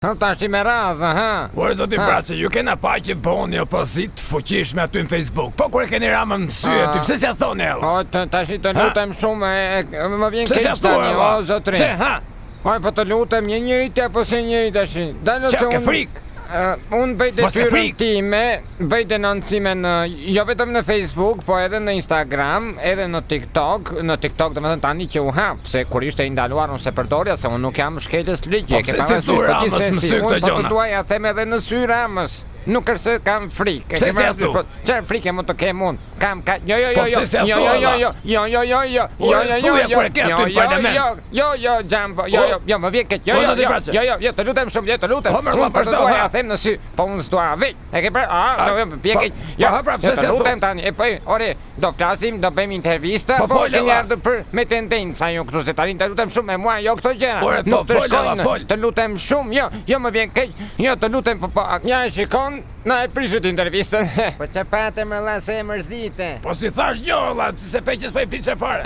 Tash i me radhë, ha? Por zoti Braçe, ju kena pa që bëni opozit fuqishme aty në Facebook. Po kur e keni Ramën në sy aty, pse s'ja thoni ella? O, tash të lutem shumë, më vjen Pse s'ja keq tani, thua? o zotrin. Pse, ha? Po të lutem, një njëri ti apo se njëri tash. Dalë se Çka ke unë frikë? unë bëj Mos ke detyrën frikë? time, bëj denoncime jo vetëm në Facebook, po edhe në Instagram, edhe në TikTok. Në TikTok domethënë tani që u hap, se kur ishte i ndaluar unë se përdorja, se unë nuk jam shkelës ligje. Po pse si thua Ramës në sy këto Unë po gjona? të duaj ja them edhe në sy Ramës. Nuk është se kam frikë. Pse si ja thu? Çfarë frikë më të kem unë? Kam jo Po pse si ja thu, valla? Thuja kur e ke aty në parlament. Jo, Xhambo, jo, më vjen keq. Po, zoti Braçe. Jo, të lutem shumë, të lutem. Po, Unë po të vazhdo, duaj ha. ja them në sy, po unë s'dua veç. E ke më vjen keq. po, ha, pra, pse të s'ja thu? lutem tani. E po, ore, do flasim, do bëjmë intervista, Po, po fol, keni valla. ardhur për me tendenca ju këtu se tani të lutem shumë me mua, jo këto gjëra. Ore, po, Nuk të fol, valla, shkojnë. fol. Të lutem shumë, jo, më vjen keq. Jo, të lutem, po, ja e shikon, na e prishit intervistën. Po çfarë patë më la se e mërzite. Po si thash jo, valla, se peqes po e piçe fare.